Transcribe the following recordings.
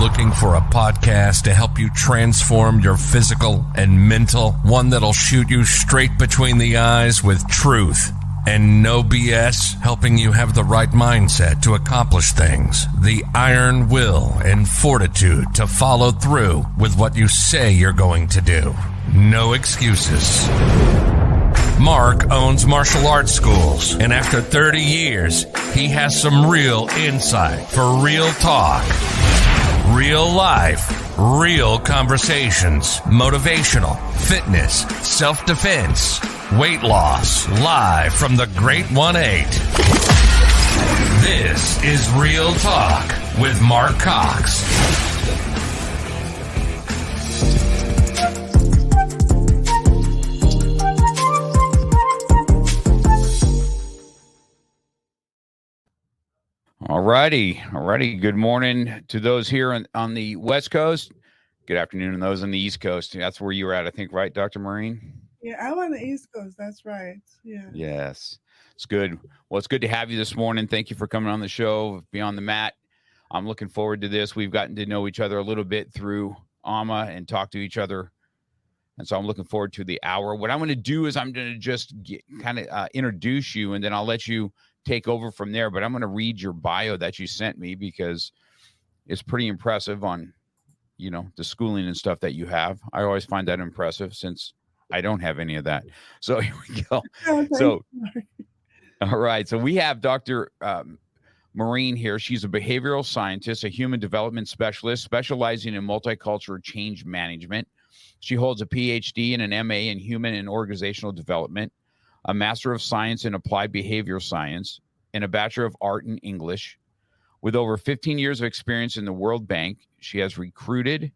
looking for a podcast to help you transform your physical and mental? One that'll shoot you straight between the eyes with truth and no BS, helping you have the right mindset to accomplish things, the iron will and fortitude to follow through with what you say you're going to do. No excuses. Mark owns martial arts schools, and after 30 years, he has some real insight for real talk, real life, real conversations, motivational, fitness, self-defense, weight loss, live from the Great 1-8. This is Real Talk with Mark Cox. Alrighty. Good morning to those here on the West Coast. Good afternoon to those on the East Coast. That's where you were at, I think, right, Dr. Maureen? Yeah, I'm on the East Coast. That's right. Yeah. Yes. It's good. Well, it's good to have you this morning. Thank you for coming on the show, Beyond the Mat. I'm looking forward to this. We've gotten to know each other a little bit through AMA and talk to each other. And so I'm looking forward to the hour. What I'm going to do is I'm going to just introduce you, and then I'll let you take over from there. But I'm going to read your bio that you sent me because it's pretty impressive on, the schooling and stuff that you have. I always find that impressive since I don't have any of that. So here we go. All right. So we have Dr. Maureen here. She's a behavioral scientist, a human development specialist specializing in multicultural change management. She holds a PhD and an MA in human and organizational development, a Master of Science in Applied Behavioral Science, and a Bachelor of Art in English. With over 15 years of experience in the World Bank, she has recruited,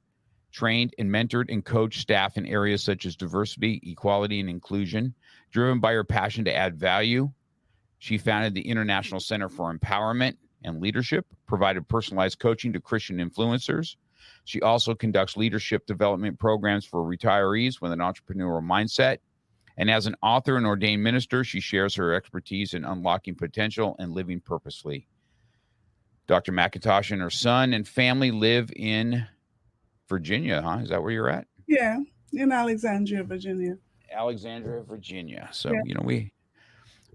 trained, and mentored and coached staff in areas such as diversity, equality, and inclusion. Driven by her passion to add value, she founded the International Center for Empowerment and Leadership, provided personalized coaching to Christian influencers. She also conducts leadership development programs for retirees with an entrepreneurial mindset. And as an author and ordained minister, she shares her expertise in unlocking potential and living purposefully. Dr. McIntosh and her son and family live in Virginia, huh? Is that where you're at? Yeah, in Alexandria, Virginia. So, yeah.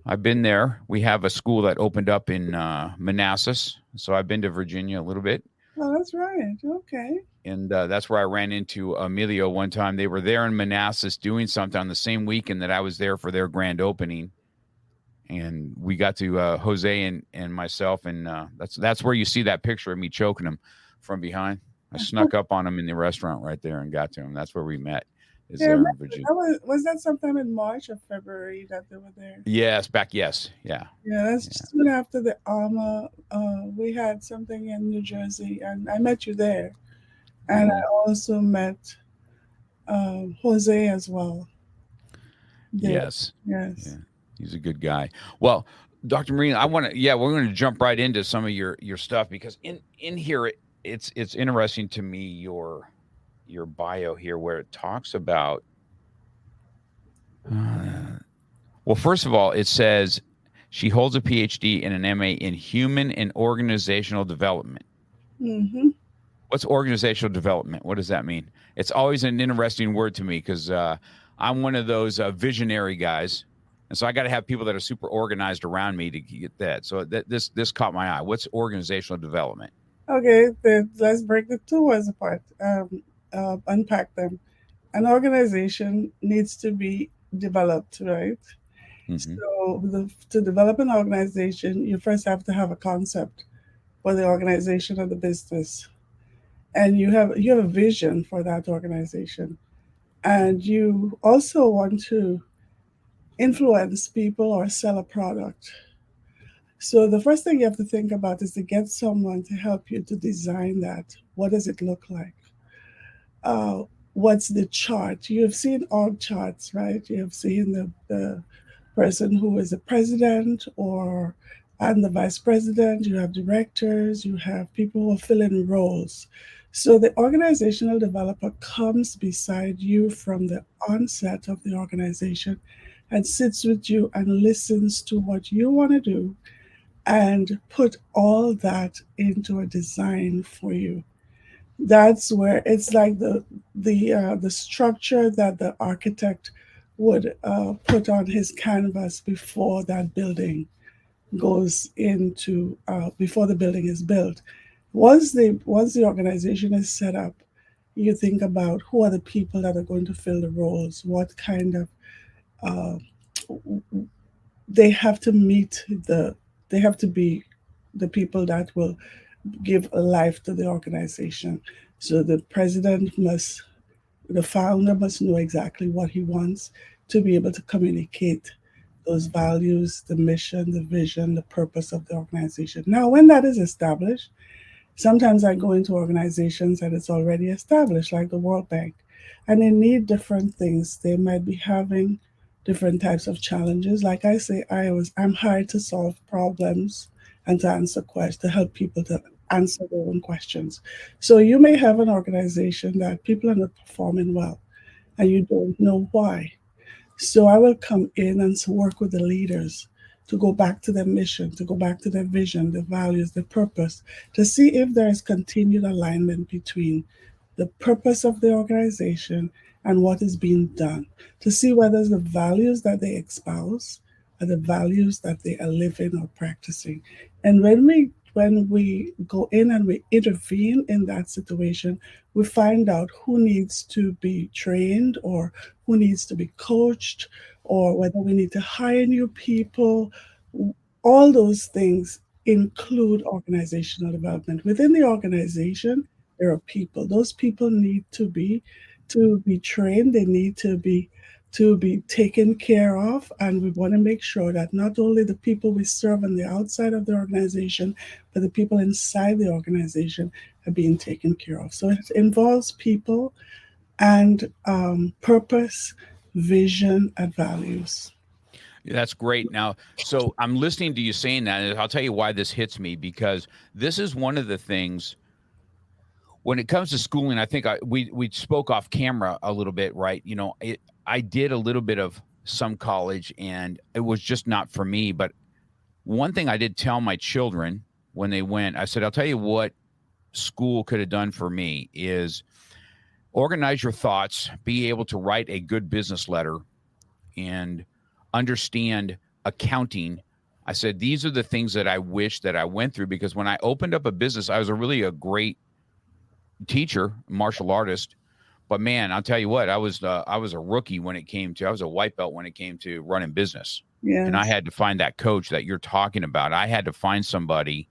I've been there. We have a school that opened up in Manassas. So I've been to Virginia a little bit. Oh, that's right. Okay. And that's where I ran into Emilio one time. They were there in Manassas doing something on the same weekend that I was there for their grand opening. And we got to Jose and myself. And that's where you see that picture of me choking him from behind. I snuck up on him in the restaurant right there and got to him. That's where we met. There in Virginia. Was that sometime in March or February that they were there? Yes. Yeah. Yeah, that's soon after the AMA. We had something in New Jersey, and I met you there. And I also met Jose as well. There. Yes. Yeah. He's a good guy. Well, Dr. Maureen, we're going to jump right into some of your stuff because in here it's interesting to me your bio here where it talks about well, first of all, it says she holds a PhD and an MA in human and organizational development. Mm-hmm. What's organizational development? What does that mean? It's always an interesting word to me because I'm one of those visionary guys. And so I got to have people that are super organized around me to get that. So this caught my eye. What's organizational development? Okay, let's break the two words apart. Unpack them. An organization needs to be developed, right? Mm-hmm. So to develop an organization, you first have to have a concept for the organization or the business. And you have a vision for that organization. And you also want to influence people or sell a product. So the first thing you have to think about is to get someone to help you to design that. What does it look like? What's the chart? You have seen org charts, right? You have seen the person who is the president and the vice president. You have directors. You have people who are filling roles. So the organizational developer comes beside you from the onset of the organization and sits with you and listens to what you want to do and put all that into a design for you. That's where it's like the structure that the architect would put on his canvas before that building goes into before the building is built. Once the organization is set up, you think about who are the people that are going to fill the roles, what kind of uh, they have to meet they have to be the people that will give a life to the organization. So the founder must know exactly what he wants to be able to communicate those values, the mission, the vision, the purpose of the organization. Now, when that is established, sometimes I go into organizations that it's already established, like the World Bank, and they need different things. They might be having different types of challenges. Like I say, I'm hired to solve problems and to answer questions, to help people to answer their own questions. So you may have an organization that people are not performing well, and you don't know why. So I will come in and work with the leaders to go back to their mission, to go back to their vision, their values, their purpose, to see if there is continued alignment between the purpose of the organization and what is being done, to see whether the values that they espouse are the values that they are living or practicing. And when we go in and we intervene in that situation, we find out who needs to be trained or who needs to be coached or whether we need to hire new people. All those things include organizational development. Within the organization, there are people. Those people need to be trained. They need to be taken care of, and we want to make sure that not only the people we serve on the outside of the organization, but the people inside the organization are being taken care of. So it involves people and purpose, vision, and values. That's great. Now, so I'm listening to you saying that, and I'll tell you why this hits me, because this is one of the things when it comes to schooling. I think we spoke off camera a little bit, right? I did a little bit of some college, and it was just not for me. But one thing I did tell my children when they went, I said, I'll tell you what school could have done for me is organize your thoughts, be able to write a good business letter, and understand accounting. I said, these are the things that I wish that I went through, because when I opened up a business, I was a great teacher, martial artist. But man, I'll tell you what, I was a rookie when it came to, I was a white belt when it came to running business. And I Yes. had to find that coach that you're talking about. I had to find somebody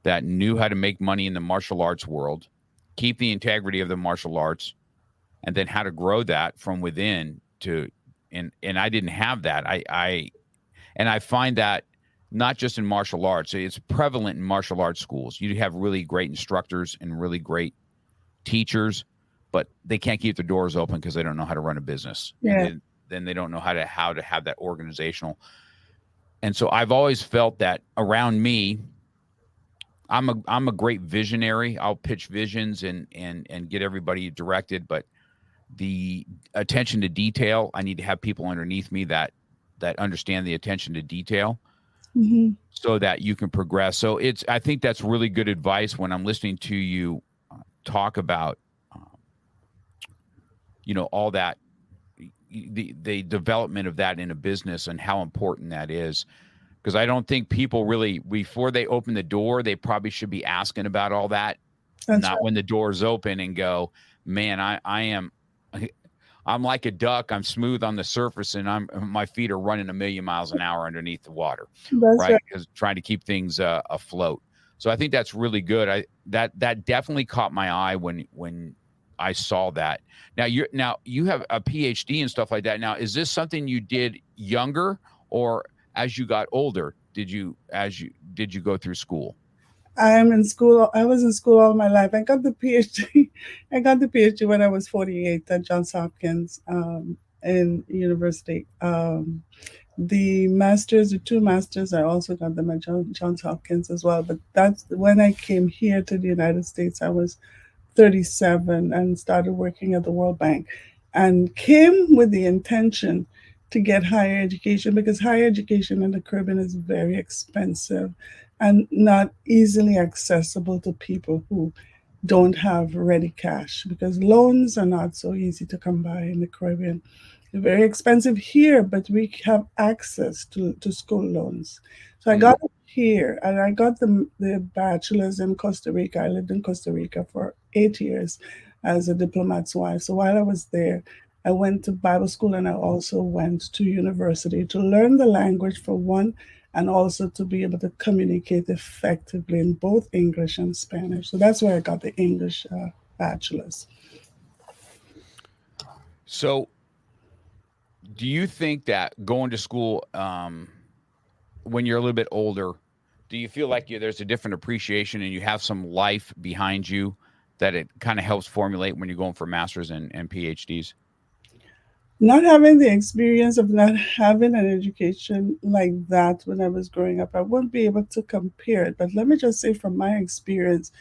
that knew how to make money in the martial arts world, keep the integrity of the martial arts, and then how to grow that from within to, and I didn't have that. I find that not just in martial arts, it's prevalent in martial arts schools. You have really great instructors and really great teachers, but they can't keep the doors open because they don't know how to run a business. And Yeah. then they don't know how to have that organizational. And so I've always felt that around me, I'm a great visionary. I'll pitch visions and get everybody directed, but the attention to detail, I need to have people underneath me that understand the attention to detail Hmm. so that you can progress. So I think that's really good advice when I'm listening to you talk about um, all that, the development of that in a business and how important that is. Because I don't think people really, before they open the door, they probably should be asking about all that, That's not right. when the door's open and go, man, I'm like a duck. I'm smooth on the surface, and my feet are running a million miles an hour underneath the water, That's right. right? Because trying to keep things afloat. So I think that's really good. That definitely caught my eye when I saw that. Now you have a PhD and stuff like that. Now, is this something you did younger, or as you got older? Did you go through school? I'm in school. I was in school all my life. I got the PhD. I got the PhD when I was 48 at Johns Hopkins in university. The 2 masters, I also got them at Johns Hopkins as well. But that's when I came here to the United States. I was 37 and started working at the World Bank and came with the intention to get higher education because higher education in the Caribbean is very expensive and not easily accessible to people who don't have ready cash because loans are not so easy to come by in the Caribbean. They're very expensive here, but we have access to school loans. So I Mm. got it here, and I got the bachelor's in Costa Rica. I lived in Costa Rica for 8 years as a diplomat's wife. So while I was there, I went to Bible school and I also went to university to learn the language for one, and also to be able to communicate effectively in both English and Spanish. So that's where I got the English bachelor's. So, do you think that going to school when you're a little bit older, do you feel like there's a different appreciation and you have some life behind you that it kind of helps formulate when you're going for masters and PhDs? Not having the experience of not having an education like that when I was growing up, I wouldn't be able to compare it. But let me just say from my experience,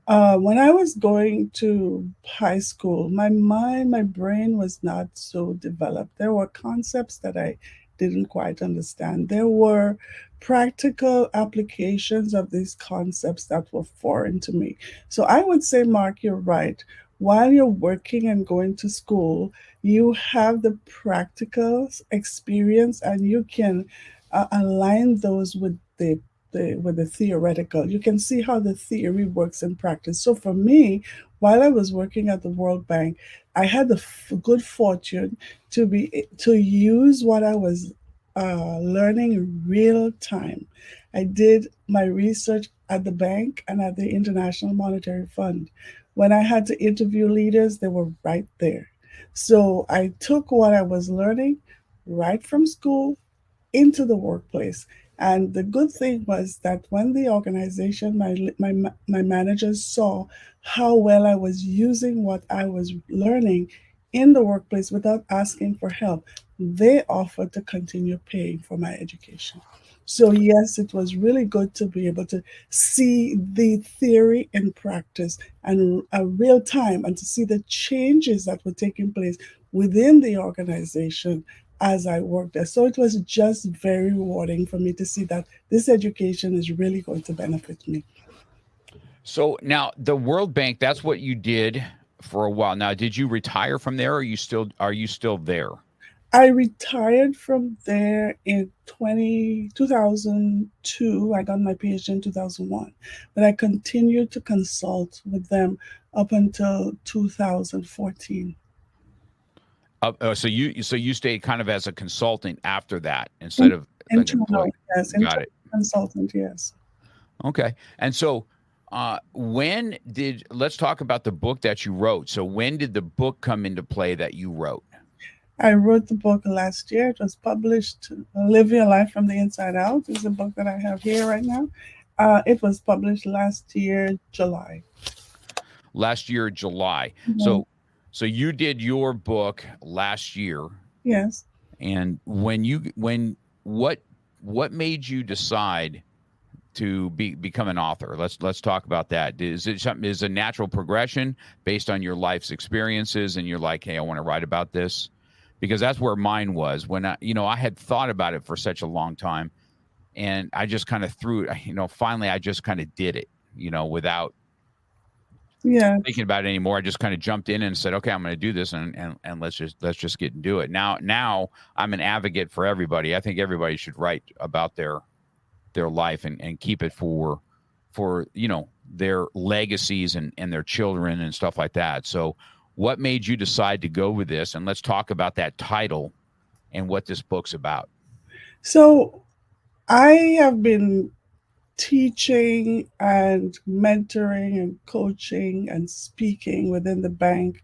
when I was going to high school, my mind, my brain was not so developed. There were concepts that I didn't quite understand. There were practical applications of these concepts that were foreign to me. So I would say, Mark, you're right. While you're working and going to school, you have the practical experience and you can align those with the theoretical. You can see how the theory works in practice. So for me, while I was working at the World Bank, I had the good fortune to use what I was learning in real time. I did my research at the bank and at the International Monetary Fund. When I had to interview leaders, they were right there. So I took what I was learning right from school into the workplace. And the good thing was that when the organization, my managers saw how well I was using what I was learning in the workplace without asking for help, they offered to continue paying for my education. So, yes, it was really good to be able to see the theory in practice and a real time and to see the changes that were taking place within the organization as I worked there. So it was just very rewarding for me to see that this education is really going to benefit me. So now the World Bank, that's what you did for a while. Now, did you retire from there or are you still there? I retired from there in 2002. I got my PhD in 2001, but I continued to consult with them up until 2014. So you stayed kind of as a consultant after that instead In- of like employee. Internal, yes, Got internal it. consultant, yes. Okay. And so when did let's talk about the book that you wrote. So when did the book come into play that you wrote? I wrote the book last year. It was published. Live Your Life from the Inside Out is the book that I have here right now. It was published last year, July. Last year, July. Mhm. So you did your book last year. Yes. And when what made you decide to become an author? Let's talk about that. Is it something is a natural progression based on your life's experiences and you're like, hey, I want to write about this? Because that's where mine was when I had thought about it for such a long time and I just kind of threw it, finally I just kind of did it, without Yeah. thinking about it anymore. I just kind of jumped in and said, okay, I'm going to do this and let's just get and do it. Now I'm an advocate for everybody. I think everybody should write about their life and keep it for their legacies and their children and stuff like that. So what made you decide to go with this? And let's talk about that title and what this book's about. So I have been teaching and mentoring and coaching and speaking within the bank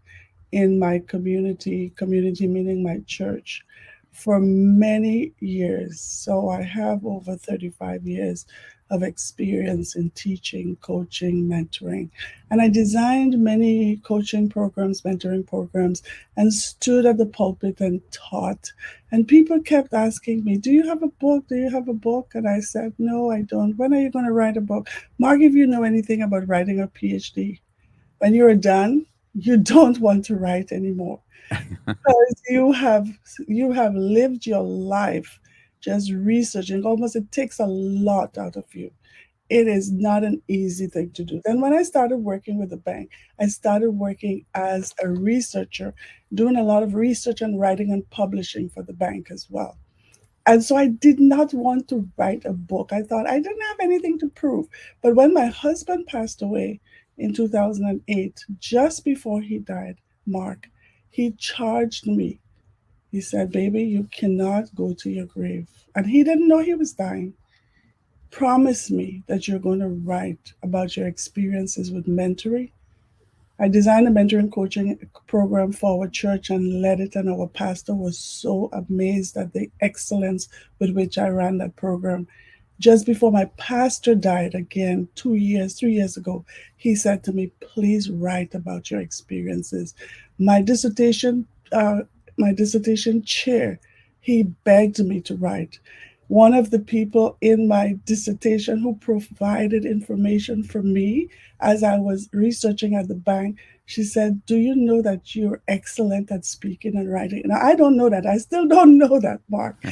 in my community meaning my church, for many years. So I have over 35 years of experience in teaching, coaching, mentoring. And I designed many coaching programs, mentoring programs, and stood at the pulpit and taught. And people kept asking me, do you have a book? Do you have a book? And I said, no, I don't. When are you going to write a book? Mark, if you know anything about writing a PhD, when you're done, you don't want to write anymore because you have lived your life just researching. Almost it takes a lot out of you. It is not an easy thing to do. Then when I started working with the bank, I started working as a researcher, doing a lot of research and writing and publishing for the bank as well. And so I did not want to write a book. I thought I didn't have anything to prove. But when my husband passed away in 2008, just before he died, Mark, he charged me. He said, "Baby, you cannot go to your grave." And he didn't know he was dying. "Promise me that you're going to write about your experiences with mentoring." I designed a mentoring coaching program for our church and led it, and our pastor was so amazed at the excellence with which I ran that program. Just before my pastor died, again, 2 years, 3 years ago, he said to me, "Please write about your experiences." My dissertation, uh, my dissertation chair, he begged me to write. One of the people in my dissertation who provided information for me as I was researching at the bank, she said, "Do you know that you're excellent at speaking and writing?" Now, I don't know that. I still don't know that, Mark.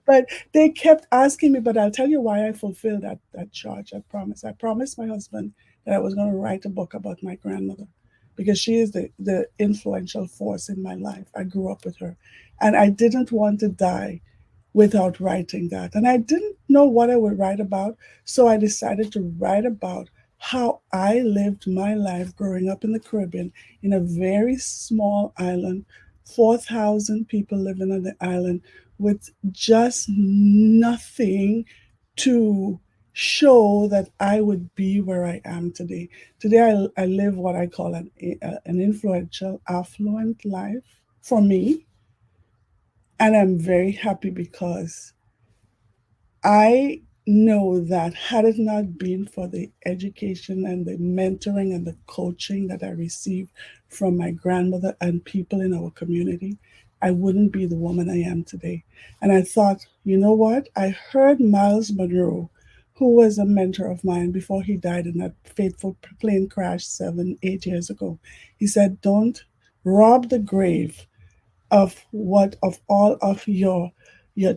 But they kept asking me, but I'll tell you why I fulfilled that charge. I promise. I promised my husband that I was going to write a book about my grandmother because she is the influential force in my life. I grew up with her. And I didn't want to die without writing that. And I didn't know what I would write about. So I decided to write about how I lived my life growing up in the Caribbean in a very small island, 4,000 people living on the island with just nothing to show that I would be where I am today. Today, I live what I call an influential, affluent life for me. And I'm very happy because I know that had it not been for the education and the mentoring and the coaching that I received from my grandmother and people in our community, I wouldn't be the woman I am today. And I thought, you know what? I heard Miles Monroe, who was a mentor of mine before he died in that fateful plane crash 7, 8 years ago. He said, "Don't rob the grave of all of your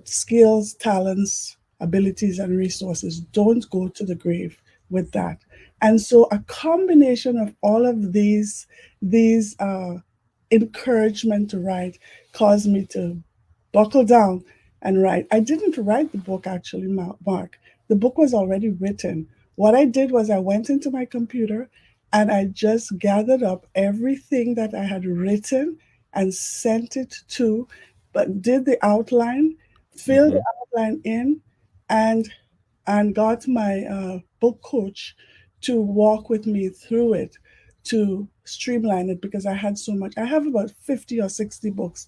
skills, talents, abilities, and resources. Don't go to the grave with that." And so a combination of all of these encouragement to write caused me to buckle down and write. I didn't write the book actually, Mark. The book was already written. What I did was I went into my computer and I just gathered up everything that I had written and sent it to, but did the outline, filled the outline in, and got my book coach to walk with me through it to streamline it because I had so much. I have about 50 or 60 books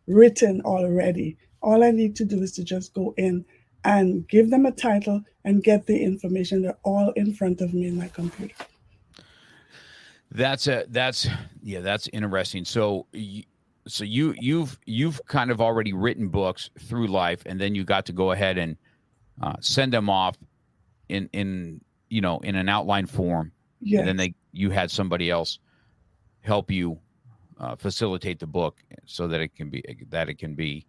written already. All I need to do is to just go in and give them a title and get the information. They're all in front of me in my computer. That's interesting. So you've kind of already written books through life, and then you got to go ahead and send them off in an outline form. Yes. And then you had somebody else help you facilitate the book so that it can be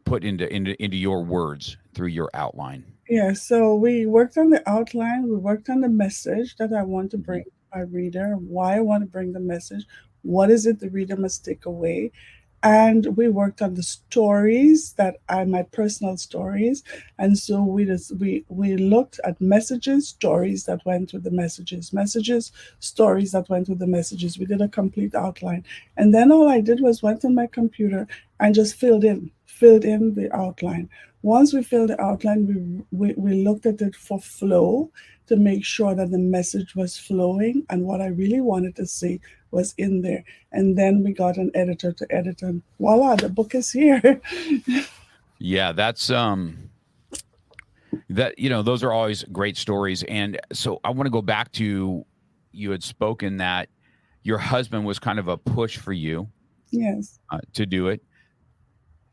put into your words through your outline. Yeah, so we worked on the outline, we worked on the message that I want to bring to my reader, why I want to bring the message, what is it the reader must take away. And we worked on the stories that are my personal stories. And so we looked at messages, stories that went with the messages, stories that went with the messages. We did a complete outline. And then all I did was went on my computer and just filled in the outline. Once we filled the outline, we looked at it for flow to make sure that the message was flowing and what I really wanted to say was in there. And then we got an editor to edit, and voila, the book is here. Yeah, that's those are always great stories. And so I want to go back to, you had spoken that your husband was kind of a push for you. Yes. To do it.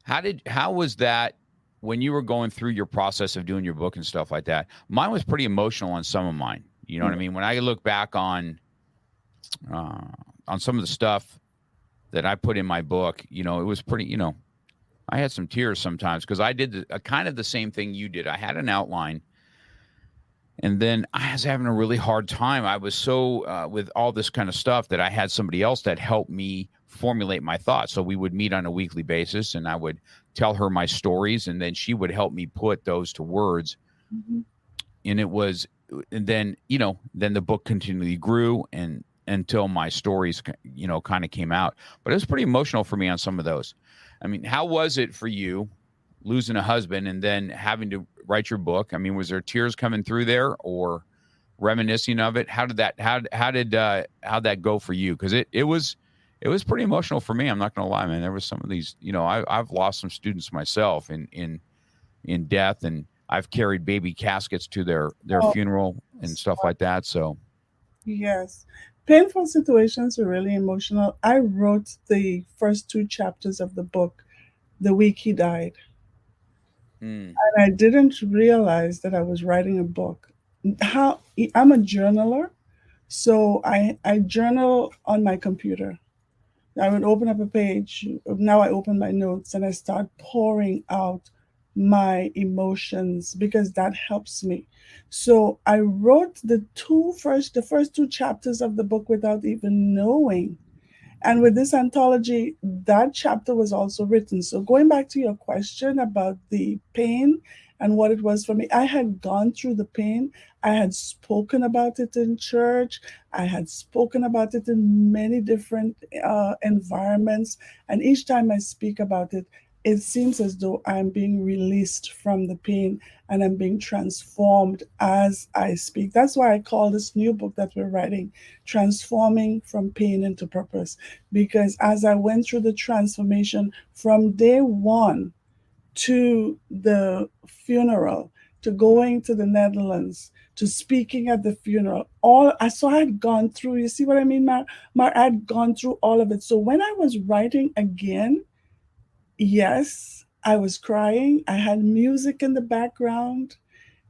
How was that when you were going through your process of doing your book and stuff like that? Mine was pretty emotional on some of mine. You know what I mean? When I look back on some of the stuff that I put in my book, it was pretty, I had some tears sometimes because I did kind of the same thing you did. I had an outline, And then I was having a really hard time. I was so with all this kind of stuff that I had somebody else that helped me formulate my thoughts. So we would meet on a weekly basis, and I would tell her my stories, and then she would help me put those to words. Mhm. And it was, and then then the book continually grew, and until my stories kind of came out. But it was pretty emotional for me on some of those. I mean, how was it for you losing a husband and then having to write your book? I mean, was there tears coming through there, or reminiscing of it? How did that go for you? Because it was pretty emotional for me. I'm not going to lie, man. There was some of these, I've lost some students myself in death, and I've carried baby caskets to their Oh, funeral and stuff like that. So, yes. Painful situations are really emotional. I wrote the first two chapters of the book the week he died. mm, And I didn't realize that I was writing a book. How I'm a journaler, so I journal on my computer. I would open up a page. Now I open my notes and I start pouring out my emotions because that helps me. So I wrote the first two chapters of the book without even knowing. And with this anthology, that chapter was also written. So going back to your question about the pain and what it was for me, I had gone through the pain. I had spoken about it in church. I had spoken about it in many different environments. And each time I speak about it, it seems as though I'm being released from the pain and I'm being transformed as I speak. That's why I call this new book that we're writing Transforming from Pain into Purpose, because as I went through the transformation from day one to the funeral, to going to the Netherlands, to speaking at the funeral, all I saw I had gone through. You see what I mean, Mar? I had gone through all of it. So when I was writing again, yes, I was crying. I had music in the background,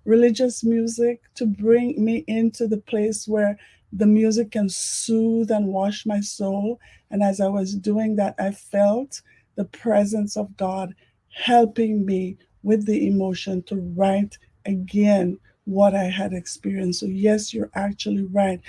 religious music, to bring me into the place where the music can soothe and wash my soul. And as I was doing that, I felt the presence of God helping me with the emotion to write again what I had experienced. So, yes, you're actually right.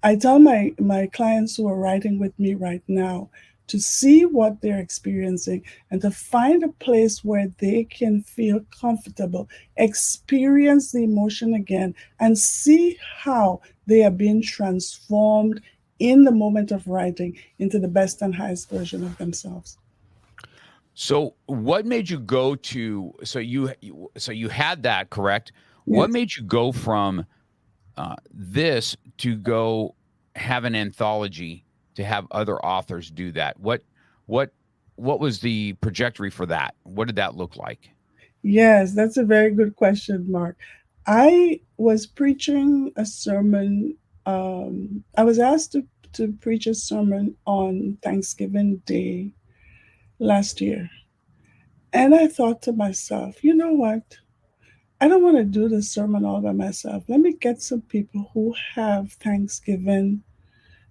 I tell my clients who are writing with me right now to see what they're experiencing and to find a place where they can feel comfortable, experience the emotion again, and see how they are being transformed in the moment of writing into the best and highest version of themselves. so what made you go to? So you had that, correct? What Yes. made you go from this to go have an anthology, to have other authors do that? What what was the trajectory for that? What did that look like? Yes, that's a very good question, Mark. I was preaching a sermon. I was asked to preach a sermon on Thanksgiving Day last year. And I thought to myself, you know what? I don't want to do the sermon all by myself. Let me get some people who have Thanksgiving.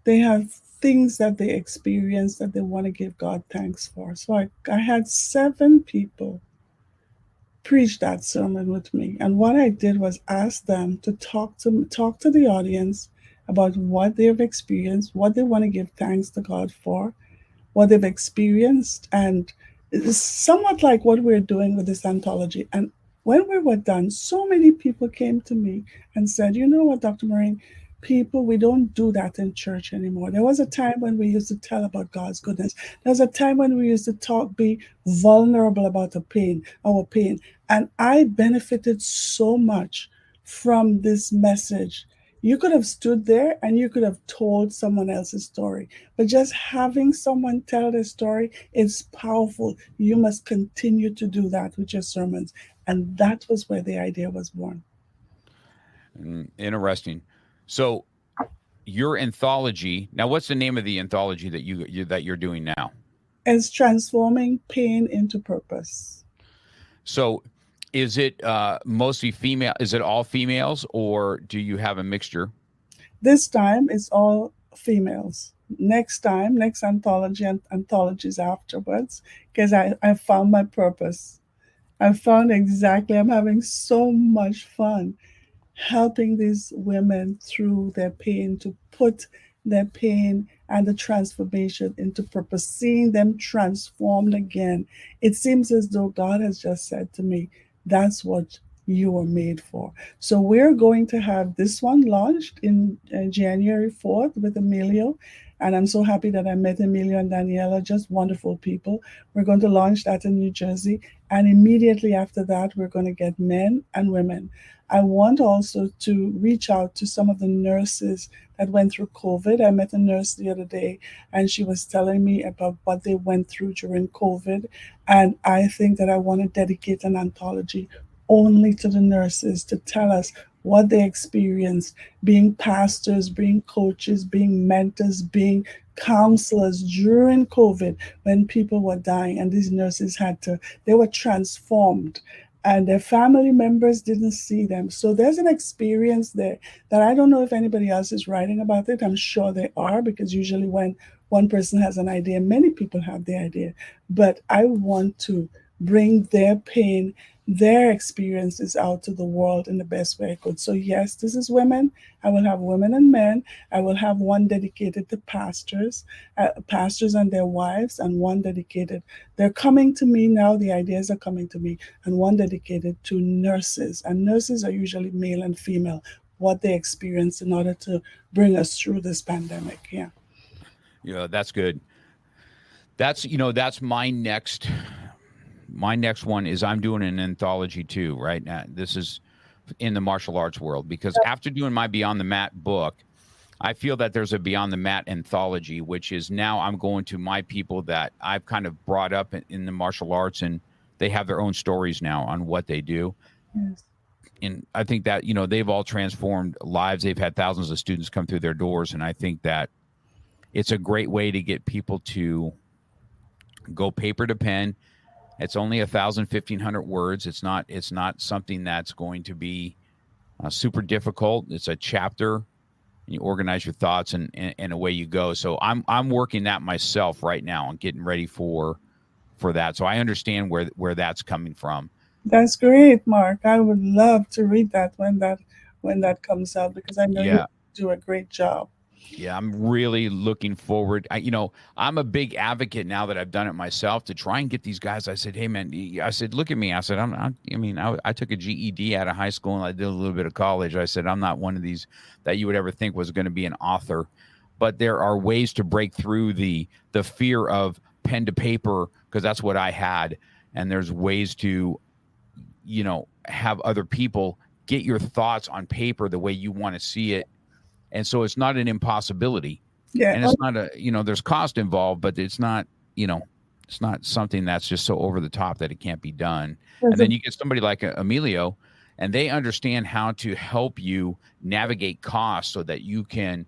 They have things that they experience that they want to give God thanks for. So I had seven people preach that sermon with me. And what I did was ask them to talk to the audience about what they have experienced, what they want to give thanks to God for, what they've experienced, and it's somewhat like what we're doing with this anthology. And when we were done, so many people came to me and said, you know what, Dr. Maureen, people, we don't do that in church anymore. There was a time when we used to tell about God's goodness. There was a time when we used to be vulnerable about our pain. And I benefited so much from this message. You could have stood there and you could have told someone else's story, but just having someone tell their story is powerful. You must continue to do that with your sermons. And that was where the idea was born. Interesting. So your anthology now, what's the name of the anthology that you're doing now? It's transforming pain into purpose. So is it mostly female? Is it all females, or do you have a mixture? This time it's all females. Next time, next anthology and anthologies afterwards, because I found my purpose. I found exactly, I'm having so much fun. helping these women through their pain, to put their pain and the transformation into purpose, seeing them transformed again. It seems as though God has just said to me, that's what you were made for. So we're going to have this one launched in January 4th with Emilio. And I'm so happy that I met Emilio and Daniela, just wonderful people. We're going to launch that in New Jersey. And immediately after that, we're going to get men and women. I want also to reach out to some of the nurses that went through COVID. I met a nurse the other day, and she was telling me about what they went through during COVID. And I think that I want to dedicate an anthology only to the nurses to tell us what they experienced being pastors, being coaches, being mentors, being counselors during COVID when people were dying, and these nurses they were transformed, and their family members didn't see them. So there's an experience there that I don't know if anybody else is writing about it. I'm sure they are, because usually when one person has an idea, many people have the idea. But I want to bring their pain, their experiences out to the world in the best way I could. So yes, this is women. I will have women and men. I will have one dedicated to pastors and their wives, and one dedicated. They're coming to me now. The ideas are coming to me, and one dedicated to nurses. And nurses are usually male and female. What they experienced in order to bring us through this pandemic. Yeah. Yeah, that's good. That's my next one is I'm doing an anthology too right now. This is in the martial arts world, because after doing my Beyond the Mat book, I feel that there's a Beyond the Mat anthology, which is now I'm going to my people that I've kind of brought up in the martial arts, and they have their own stories now on what they do. Yes. And I think that, they've all transformed lives. They've had thousands of students come through their doors. And I think that it's a great way to get people to go paper to pen. It's only 1,000, 1,500 words. It's not something that's going to be super difficult. It's a chapter, and you organize your thoughts, and away you go. So I'm working that myself right now and getting ready for that. So I understand where that's coming from. That's great, Mark. I would love to read that when that comes out, because I know you Yeah. do a great job. Yeah, I'm really looking forward. I'm a big advocate now that I've done it myself to try and get these guys. I said, hey, man, I said, look at me. I said, I took a GED out of high school, and I did a little bit of college. I said, I'm not one of these that you would ever think was going to be an author. But there are ways to break through the fear of pen to paper, because that's what I had. And there's ways to, have other people get your thoughts on paper the way you want to see it. And so it's not an impossibility. Yeah. And it's not there's cost involved, but it's not something that's just so over the top that it can't be done. And then you get somebody like Emilio, and they understand how to help you navigate costs so that you can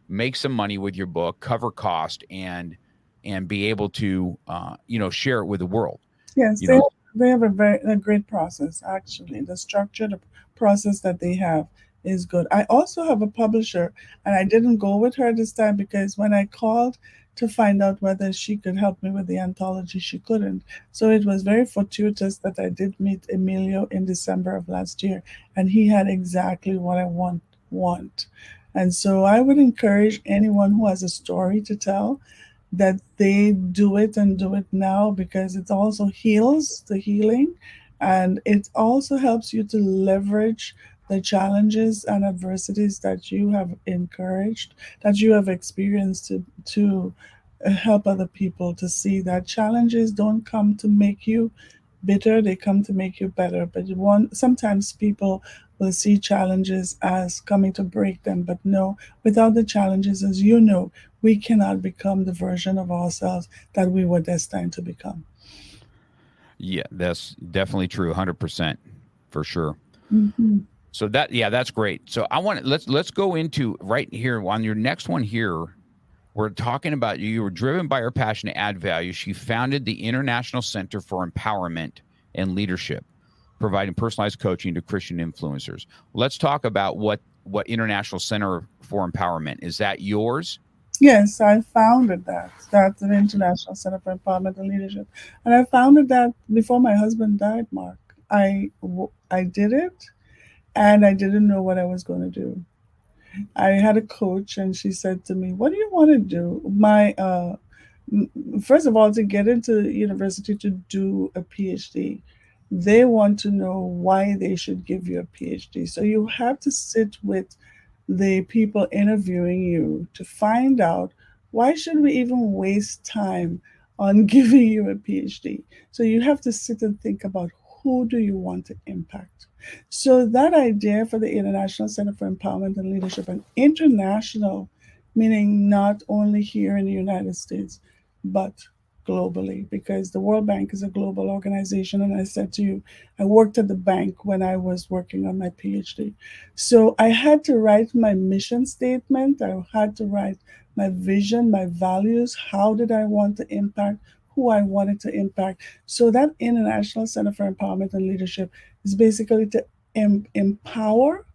make some money with your book, cover cost, and be able to share it with the world. Yes, they have a great process. Actually, the structured process that they have is good. I also have a publisher, and I didn't go with her this time, because when I called to find out whether she could help me with the anthology, she couldn't. So it was very fortuitous that I did meet Emilio in December of last year, and he had exactly what I want. And so I would encourage anyone who has a story to tell that they do it, and do it now, because it also heals the healing, and it also helps you to leverage the challenges and adversities that you have encouraged, that you have experienced, to help other people to see that challenges don't come to make you bitter, they come to make you better. But sometimes people will see challenges as coming to break them, but no, without the challenges, as you know, we cannot become the version of ourselves that we were destined to become. Yeah, that's definitely true. 100% for sure. Mm-hmm. So that's great. So let's go into right here on your next one here. We're talking about you were driven by her passion to add value. She founded the International Center for Empowerment and Leadership, providing personalized coaching to Christian influencers. Let's talk about what International Center for Empowerment is. That yours? Yes, I founded that. That's an International Center for Empowerment and Leadership, and I founded that before my husband died. Mark, I did it, and I didn't know what I was going to do. I had a coach, and she said to me, "What do you want to do?" First of all, to get into university to do a PhD, they want to know why they should give you a PhD. So you have to sit with the people interviewing you to find out, why should we even waste time on giving you a PhD? So you have to sit and think about, who do you want to impact? So that idea for the International Center for Empowerment and Leadership, and international, meaning not only here in the United States, but globally, because the World Bank is a global organization. And I said to you, I worked at the bank when I was working on my PhD. So I had to write my mission statement. I had to write my vision, my values. How did I want to impact? Who I wanted to impact. So that International Center for Empowerment and Leadership is basically to empower,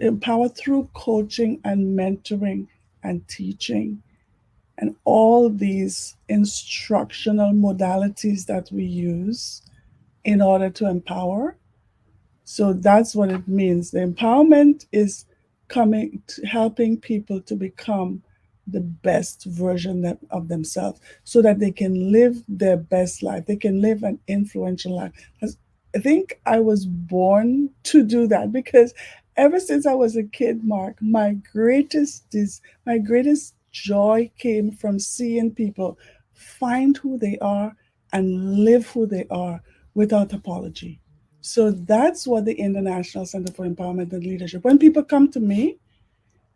empower through coaching and mentoring and teaching, and all these instructional modalities that we use in order to empower. So that's what it means. The empowerment is coming to helping people to become the best version of themselves, so that they can live their best life. They can live an influential life. I think I was born to do that, because ever since I was a kid, Mark, my greatest joy came from seeing people find who they are and live who they are without apology. So that's what the International Center for Empowerment and Leadership. When people come to me,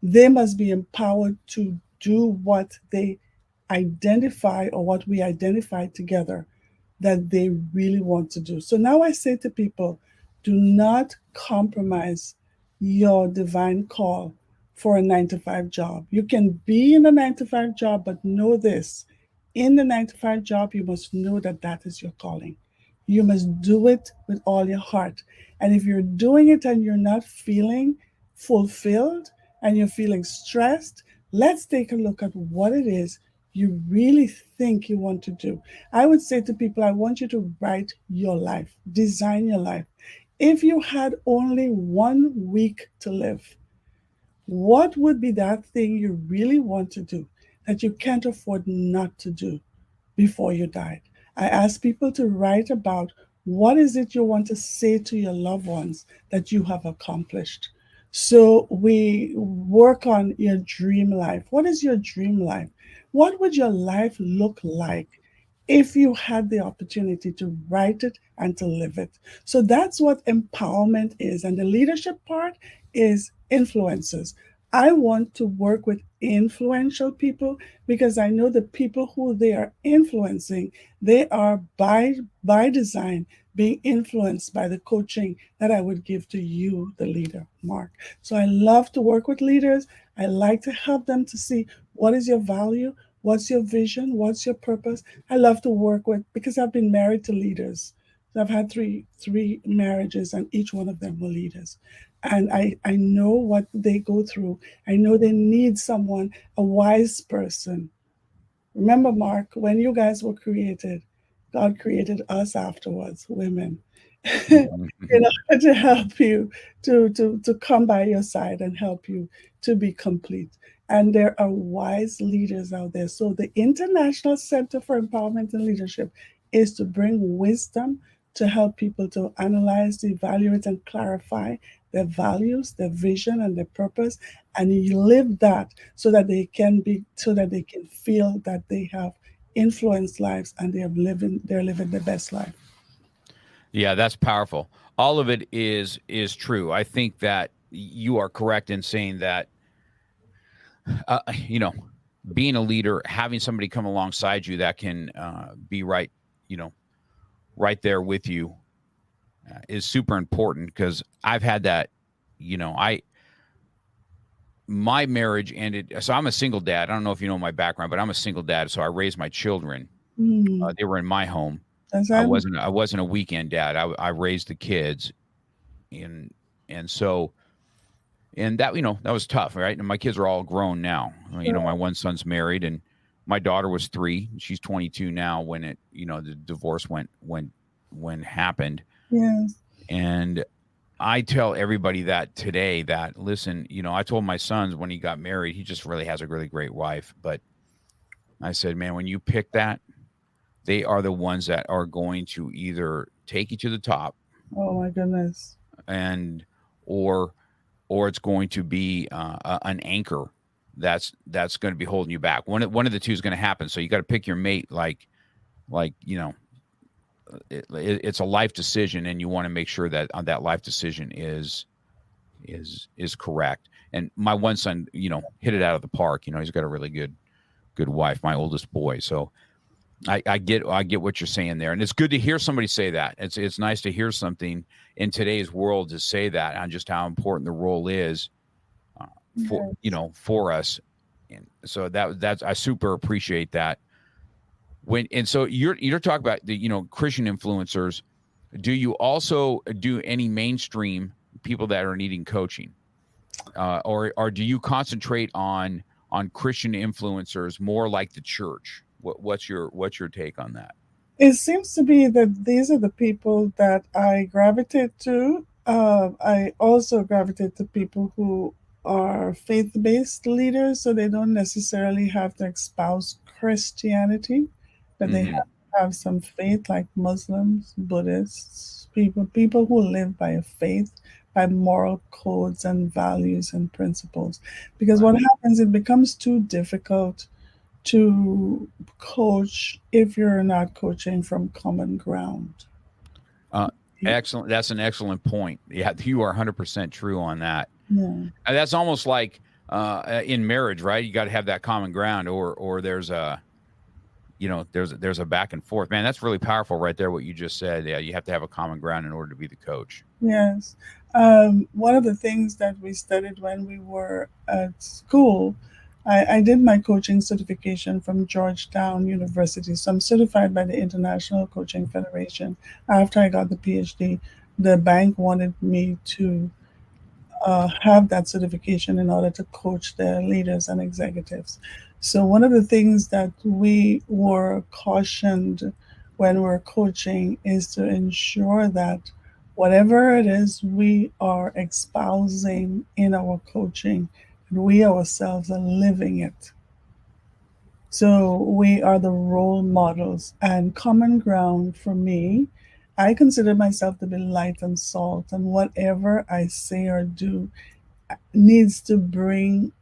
they must be empowered to do what they identify, or what we identify together, that they really want to do. So now I say to people, do not compromise your divine call for a 9 to 5 job. You can be in a 9 to 5 job, but know this: in the 9 to 5 job, you must know that that is your calling. You must do it with all your heart. And if you're doing it and you're not feeling fulfilled and you're feeling stressed, let's take a look at what it is you really think you want to do. I would say to people, I want you to write your life, design your life. If you had only 1 week to live, what would be that thing you really want to do that you can't afford not to do before you died? I ask people to write about, what is it you want to say to your loved ones that you have accomplished. So we work on your dream life. What is your dream life? What would your life look like if you had the opportunity to write it and to live it? So that's what empowerment is. And the leadership part is influencers. I want to work with influential people, because I know the people who they are influencing, they are by design being influenced by the coaching that I would give to you, the leader, Mark. So I love to work with leaders. I like to help them to see, what is your value, what's your vision, what's your purpose. I love to work with, because I've been married to leaders. So I've had three marriages, and each one of them were leaders. And I know what they go through. I know they need someone, a wise person. Remember, Mark, when you guys were created, God created us afterwards, women, in order to help you to come by your side and help you to be complete. And there are wise leaders out there. So the International Center for Empowerment and Leadership is to bring wisdom to help people to analyze, evaluate, and clarify their values, their vision, and their purpose, and you live that, so that they can feel that they have influenced lives, and they're living their best life. Yeah, that's powerful. All of it is true. I think that you are correct in saying that, you know, being a leader, having somebody come alongside you that can be right, right there with you is super important, because I've had that, my marriage ended. So I'm a single dad. I don't know if you know my background, but I'm a single dad. So I raised my children. They were in my home. I wasn't a weekend dad. I raised the kids, and so, and that, that was tough, right? And my kids are all grown now. My one son's married, and my daughter was 3. She's 22 now when the divorce happened. Yes. And I tell everybody that today that, listen, I told my sons when he got married, he just really has a really great wife. But I said, man, when you pick that, they are the ones that are going to either take you to the top Oh my goodness. and, or it's going to be an anchor that's going to be holding you back. One of the two is going to happen. So you got to pick your mate it's a life decision, and you want to make sure that that life decision is correct. And my one son, hit it out of the park. He's got a really good wife, my oldest boy. So I get what you're saying there, and it's good to hear somebody say that. It's nice to hear something in today's world to say that on just how important the role is for us. And so that's I super appreciate that. So you're talking about the Christian influencers. Do you also do any mainstream people that are needing coaching, or do you concentrate on Christian influencers more like the church? What's your take on that? It seems to be that these are the people that I gravitate to. I also gravitate to people who are faith-based leaders, so they don't necessarily have to espouse Christianity, but they have some faith, like Muslims, Buddhists, people who live by a faith, by moral codes and values and principles. Because what happens, it becomes too difficult to coach if you're not coaching from common ground. Excellent. That's an excellent point. Yeah, you are 100% true on that. Yeah. And that's almost like in marriage, right? You got to have that common ground, or there's a there's a back and forth. Man, that's really powerful right there, what you just said. Yeah, you have to have a common ground in order to be the coach. Yes. One of the things that we studied when we were at school, I did my coaching certification from Georgetown University. So I'm certified by the International Coaching Federation. After I got the PhD, the bank wanted me to have that certification in order to coach their leaders and executives. So one of the things that we were cautioned when we're coaching is to ensure that whatever it is we are espousing in our coaching, we ourselves are living it. So we are the role models, and common ground for me, I consider myself to be light and salt, and whatever I say or do needs to bring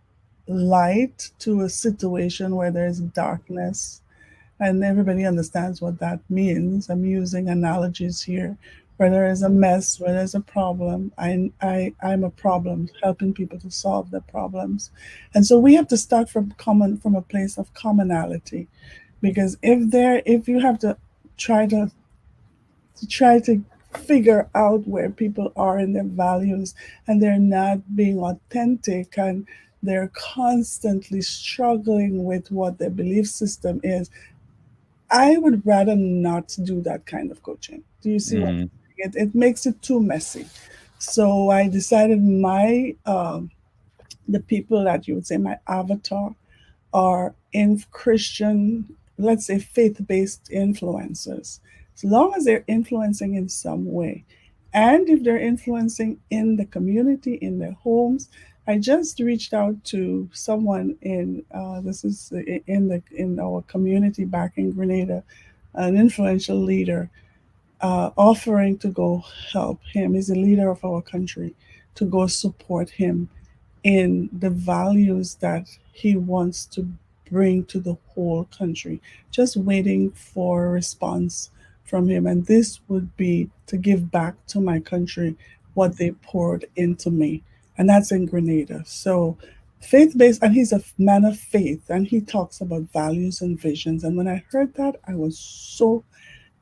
light to a situation where there's darkness. And everybody understands what that means. I'm using analogies here. Where there is a mess, where there's a problem, I'm a problem, helping people to solve their problems. And so we have to start from a place of commonality, because if you have to try to figure out where people are in their values, and they're not being authentic, and they're constantly struggling with what their belief system is, I would rather not do that kind of coaching. Do you see what it makes it too messy? So I decided the people that you would say my avatar are in Christian, let's say faith-based influencers. As long as they're influencing in some way, and if they're influencing in the community, in their homes. I just reached out to someone in our community back in Grenada, an influential leader, offering to go help him. He's a leader of our country, to go support him in the values that he wants to bring to the whole country. Just waiting for a response from him. And this would be to give back to my country what they poured into me. And that's in Grenada. So faith-based, and he's a man of faith, and he talks about values and visions. And when I heard that, I was so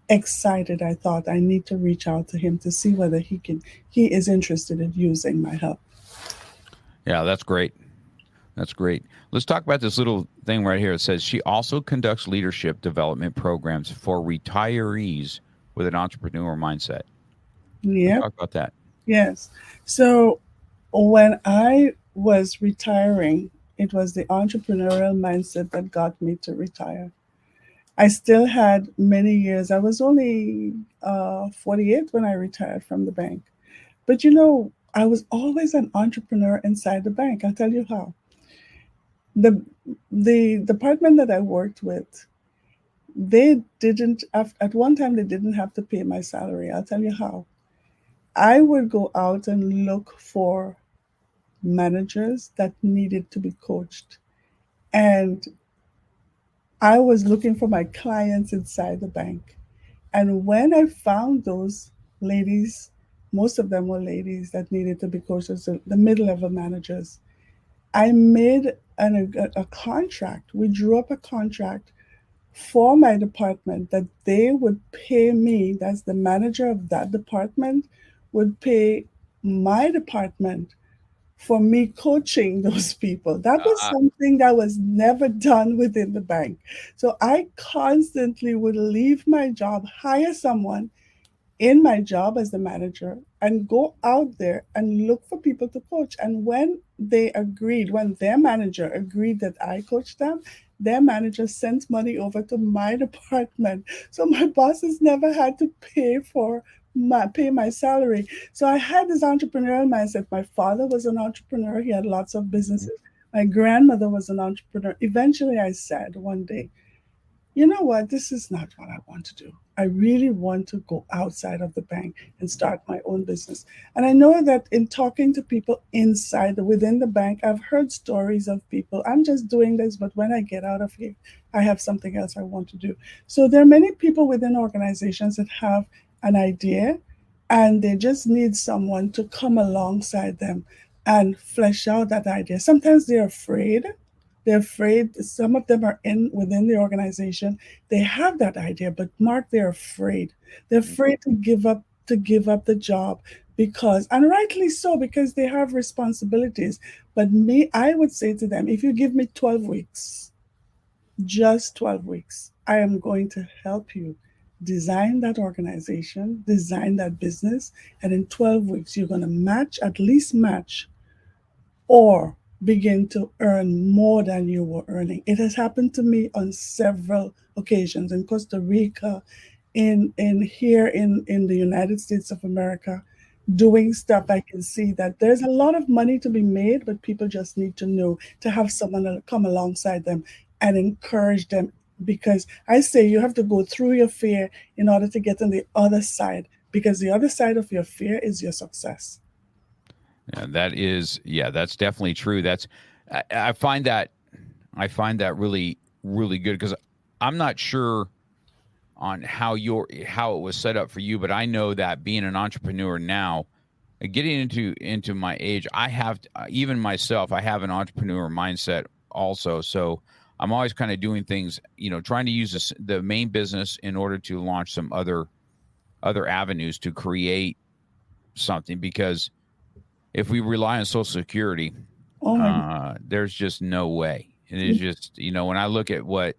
excited. I thought I need to reach out to him to see whether he is interested in using my help. Yeah, that's great. That's great. Let's talk about this little thing right here. It says she also conducts leadership development programs for retirees with an entrepreneurial mindset. Yeah. Talk about that. Yes. So when I was retiring, it was the entrepreneurial mindset that got me to retire. I still had many years. I was only 48 when I retired from the bank. But I was always an entrepreneur inside the bank. I'll tell you how. The department that I worked with, they didn't at one time they didn't have to pay my salary. I'll tell you how. I would go out and look for managers that needed to be coached. And I was looking for my clients inside the bank. And when I found those ladies, most of them were ladies that needed to be coached as the mid-level managers. I made a contract. We drew up a contract for my department that they would pay me, that's the manager of that department, would pay my department for me coaching those people. That was Uh, something that was never done within the bank. So I constantly would leave my job, hire someone in my job as the manager, and go out there and look for people to coach. And when their manager agreed that I coach them, their manager sent money over to my department. So my bosses never had to pay my salary. So I had this entrepreneurial mindset. My father was an entrepreneur. He had lots of businesses. My grandmother was an entrepreneur. Eventually I said one day, you know what? This is not what I want to do. I really want to go outside of the bank and start my own business. And I know that in talking to people within the bank, I've heard stories of people, I'm just doing this, but when I get out of here, I have something else I want to do. So there are many people within organizations that have an idea and they just need someone to come alongside them and flesh out that idea. Sometimes they're afraid. They're afraid. Some of them are within the organization. They have that idea, but Mark, they're afraid. They're afraid to give up the job because, and rightly so, because they have responsibilities. But I would say to them, if you give me 12 weeks, just 12 weeks, I am going to help you design that organization, design that business, and in 12 weeks, you're going to at least match or begin to earn more than you were earning. It has happened to me on several occasions in Costa Rica, in here in the United States of America, doing stuff. I can see that there's a lot of money to be made, but people just need to know to have someone to come alongside them and encourage them. Because I say you have to go through your fear in order to get on the other side, because the other side of your fear is your success. that's definitely true. I find that really, really good because I'm not sure on how it was set up for you, but I know that being an entrepreneur now, getting into my age, I have even myself, I have an entrepreneur mindset also. So I'm always kind of doing things, trying to use the main business in order to launch some other avenues to create something. Because if we rely on Social Security, Oh my there's just no way. It is just, when I look at what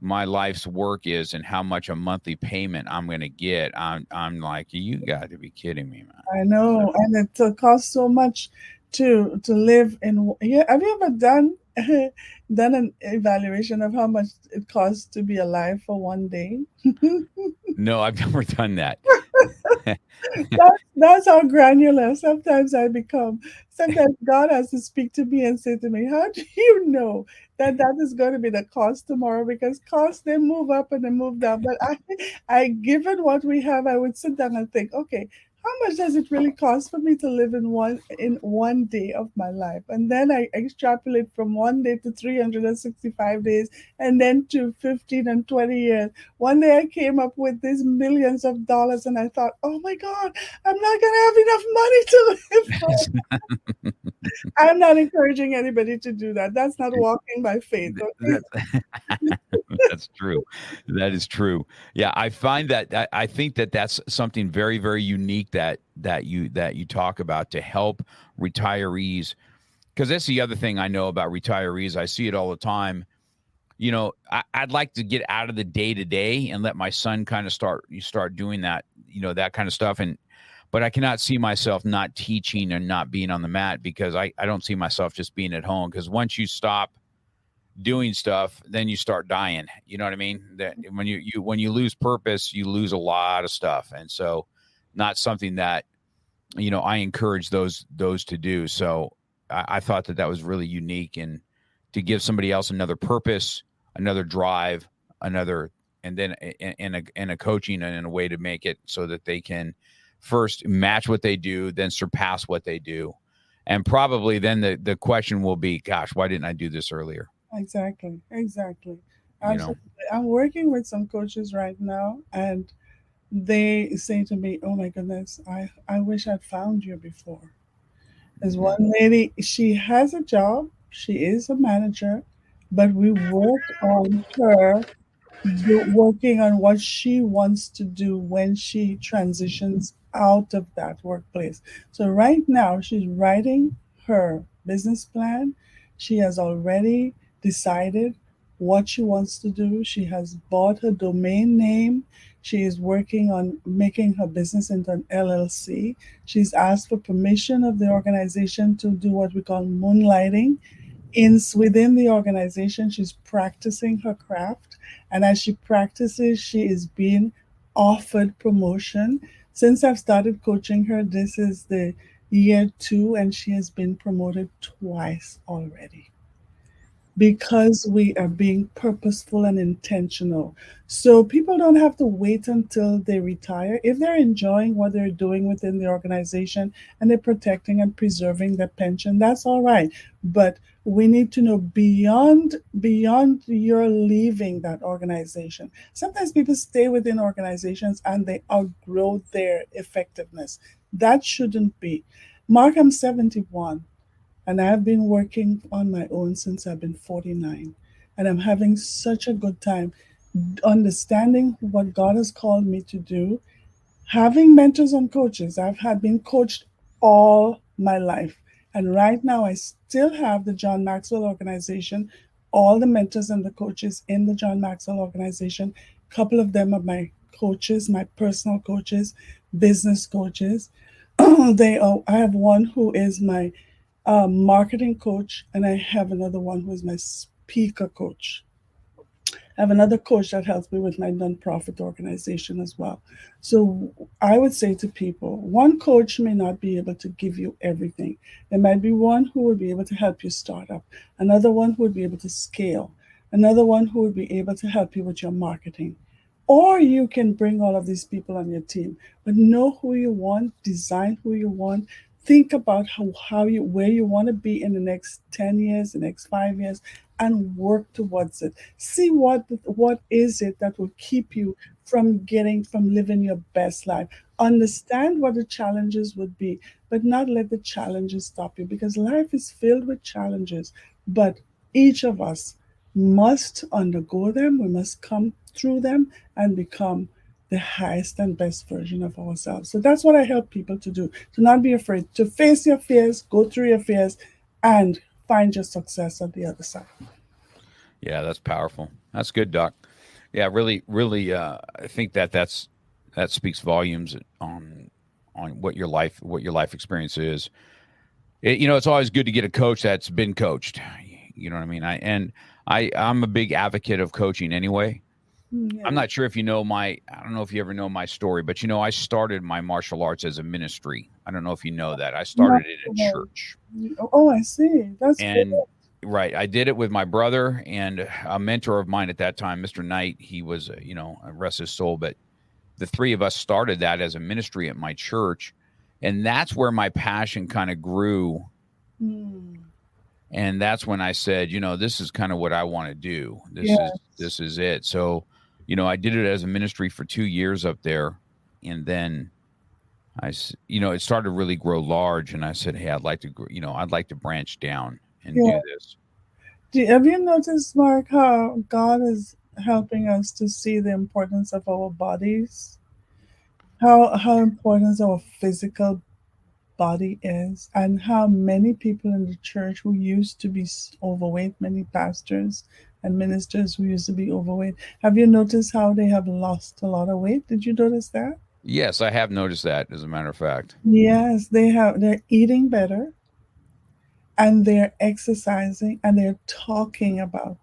my life's work is and how much a monthly payment I'm going to get, I'm like, you got to be kidding me, man. I know, and it costs so much to live in. Yeah, have you ever done done an evaluation of how much it costs to be alive for one day? No, I've never done that. That's how granular sometimes I become. Sometimes God has to speak to me and say to me, "How do you know that is going to be the cost tomorrow?" Because costs, they move up and they move down. But given what we have, I would sit down and think, okay, how much does it really cost for me to live in one day of my life? And then I extrapolate from one day to 365 days, and then to 15 and 20 years. One day I came up with these millions of dollars, and I thought, oh my God, I'm not going to have enough money to live. I'm not encouraging anybody to do that. That's not walking by faith. Okay? That's, that's true. That is true. Yeah, I find that I think that's something very, very unique that you talk about to help retirees. Because that's the other thing I know about retirees. I see it all the time. I'd like to get out of the day to day and let my son kind of start doing that, that kind of stuff. But I cannot see myself not teaching and not being on the mat, because I don't see myself just being at home. Because once you stop doing stuff, then you start dying. You know what I mean? That when you lose purpose, you lose a lot of stuff. And so not something that I encourage those to do. So I thought that was really unique, and to give somebody else another purpose, another drive, another, and then and a coaching and a way to make it so that they can first match what they do, then surpass what they do. And probably then the question will be, gosh, why didn't I do this earlier? Exactly. You know? Absolutely. I'm working with some coaches right now, and they say to me, "Oh my goodness, I wish I'd found you before." There's Mhm. one lady, she has a job, she is a manager, but we work on her working on what she wants to do when she transitions out of that workplace. So right now she's writing her business plan. She has already decided what she wants to do. She has bought her domain name. She is working on making her business into an LLC. She's asked for permission of the organization to do what we call moonlighting within the organization. She's practicing her craft, and as she practices, she is being offered promotion. Since I've started coaching her, this is the year 2, and she has been promoted twice already because we are being purposeful and intentional. So people don't have to wait until they retire. If they're enjoying what they're doing within the organization and they're protecting and preserving their pension, that's all right. But we need to know beyond your leaving that organization. Sometimes people stay within organizations and they outgrow their effectiveness. That shouldn't be. Mark, I'm 71. And I've been working on my own since I've been 49. And I'm having such a good time understanding what God has called me to do, having mentors and coaches. I've had been coached all my life. And right now I still have the John Maxwell organization, all the mentors and the coaches in the John Maxwell organization. A couple of them are my coaches, my personal coaches, business coaches. I have one who is my marketing coach, and I have another one who is my speaker coach. I have another coach that helps me with my nonprofit organization as well. So I would say to people, one coach may not be able to give you everything. There might be one who would be able to help you start up, another one who would be able to scale, another one who would be able to help you with your marketing. Or you can bring all of these people on your team, but know who you want, design who you want, think about how you where you want to be in the next 10 years, the next 5 years, and work towards it. See what is it that will keep you from living your best life. Understand what the challenges would be, but not let the challenges stop you, because life is filled with challenges. But each of us must undergo them. We must come through them and become the highest and best version of ourselves. So that's what I help people to do, to not be afraid, to face your fears, go through your fears, and find your success on the other side. Yeah, that's powerful. That's good, Doc. Yeah, really, really. I think that speaks volumes on what your life experience is. It's always good to get a coach that's been coached. You know what I mean? I'm a big advocate of coaching anyway. I'm Yeah. not sure if I don't know if you ever know my story, but I started my martial arts as a ministry. I don't know if you know that. I Not started it at so church. Oh, I see. That's great. And right, I did it with my brother and a mentor of mine at that time, Mr. Knight. He was, rest his soul, but the three of us started that as a ministry at my church, and that's where my passion kind of grew. Hmm. And that's when I said, this is kind of what I want to do. Yeah. This is it. So, I did it as a ministry for 2 years up there, and then it started to really grow large. And I said, hey, I'd like to, I'd like to branch down and Yeah. do this. Have you noticed, Mark, how God is helping us to see the importance of our bodies? How important our physical body is, and how many people in the church who used to be overweight, many pastors and ministers who used to be overweight. Have you noticed how they have lost a lot of weight? Did you notice that? Yes, I have noticed that, as a matter of fact. Yes, they're eating better, and they're exercising, and they're talking about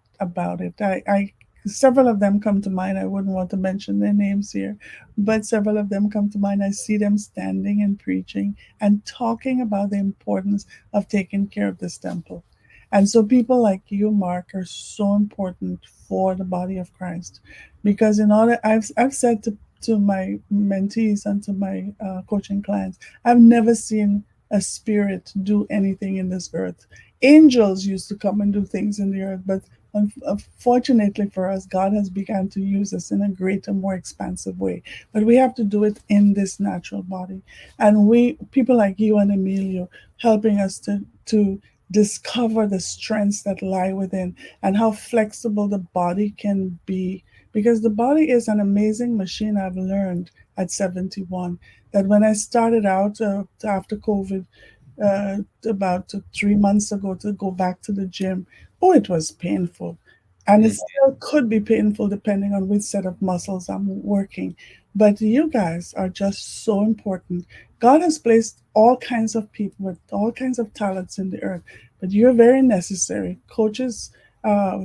it. I several of them come to mind. I wouldn't want to mention their names here, but several of them come to mind. I see them standing and preaching and talking about the importance of taking care of this temple. And so people like you, Mark, are so important for the body of Christ, because in order, I've said to my mentees and to my coaching clients, I've never seen a spirit do anything in this earth. Angels used to come and do things in the earth, but unfortunately for us, God has begun to use us in a greater, more expansive way. But we have to do it in this natural body. And people like you and Emilio, helping us to discover the strengths that lie within and how flexible the body can be. Because the body is an amazing machine. I've learned at 71 that when I started out after COVID, about 3 months ago, to go back to the gym, oh, it was painful. And it still could be painful depending on which set of muscles I'm working. But you guys are just so important. God has placed all kinds of people with all kinds of talents in the earth, but you're very necessary. Coaches,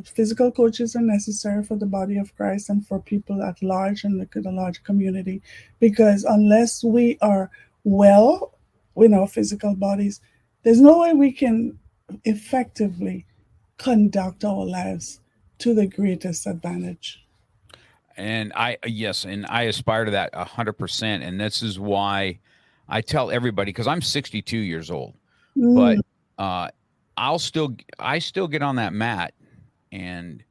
physical coaches are necessary for the body of Christ and for people at large and the large community, because unless we are well in our physical bodies, there's no way we can effectively conduct our lives to the greatest advantage. And I aspire to that 100%. And this is why I tell everybody, because I'm 62 years old, but I still get on that mat, and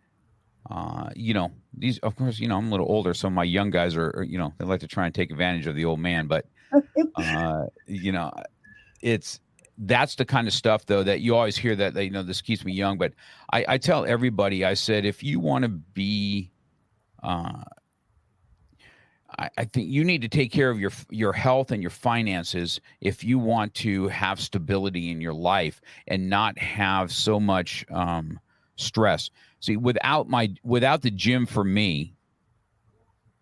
these, of course, I'm a little older, so my young guys are they like to try and take advantage of the old man, but that's the kind of stuff, though, that you always hear that this keeps me young. But I tell everybody, I said, if you want to be, I think you need to take care of your health and your finances if you want to have stability in your life and not have so much stress. See, without the gym for me,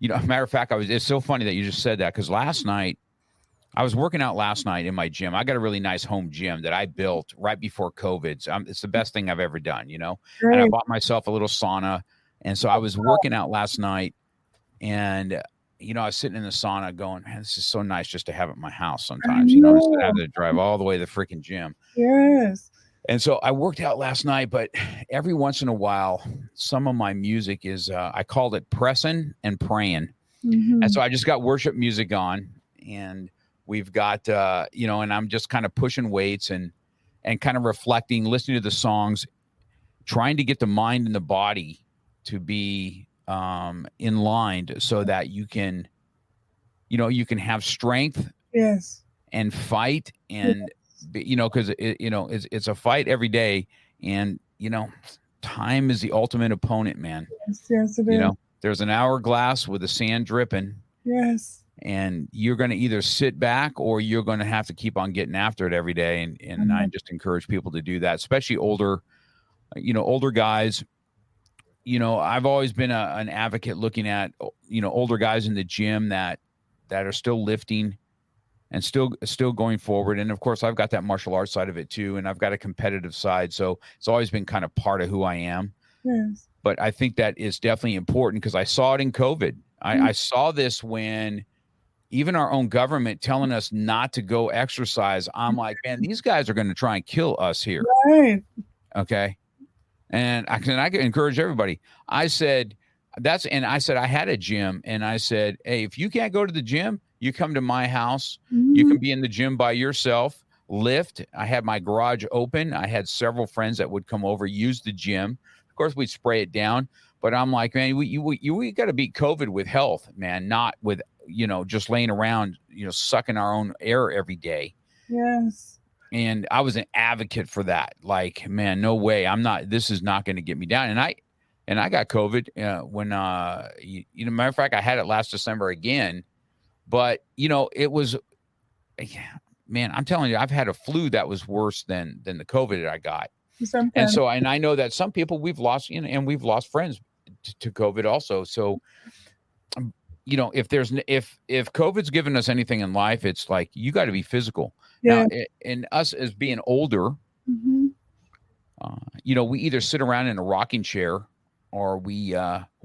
matter of fact, it's so funny that you just said that, because I was working out last night in my gym. I got a really nice home gym that I built right before COVID. So it's the best thing I've ever done, Right. And I bought myself a little sauna. And so I was working out last night, and, I was sitting in the sauna going, man, this is so nice just to have it in my house sometimes, instead of having to drive all the way to the freaking gym. Yes. And so I worked out last night, but every once in a while, some of my music is, I called it pressing and praying. Mm-hmm. And so I just got worship music on, and we've got, and I'm just kind of pushing weights and kind of reflecting, listening to the songs, trying to get the mind and the body to be in line so that you can have strength. Yes. And fight, and, because it's a fight every day. And, time is the ultimate opponent, man. Yes, it is. There's an hourglass with the sand dripping. Yes. And you're going to either sit back or you're going to have to keep on getting after it every day. And I just encourage people to do that, especially older guys. I've always been an advocate looking at, older guys in the gym that are still lifting and still going forward. And of course, I've got that martial arts side of it too. And I've got a competitive side. So it's always been kind of part of who I am. Yes. But I think that is definitely important, because I saw it in COVID. I saw this when even our own government telling us not to go exercise. I'm like, man, these guys are going to try and kill us here. Right. Okay. And I can encourage everybody. I said, I had a gym, and I said, hey, if you can't go to the gym, you come to my house. Mm-hmm. You can be in the gym by yourself, lift. I had my garage open. I had several friends that would come over, use the gym. Of course, we'd spray it down. But I'm like, man, we got to beat COVID with health, man, not with, just laying around, sucking our own air every day. Yes. And I was an advocate for that. Like, man, no way. This is not going to get me down. And I got COVID when, matter of fact, I had it last December again. But, it was, man, I'm telling you, I've had a flu that was worse than the COVID that I got. Sometimes. And so, and I know that some people we've lost, and we've lost friends to COVID also. So, if COVID's given us anything in life, it's like, you got to be physical. Yeah. Now, and us as being older, we either sit around in a rocking chair, or we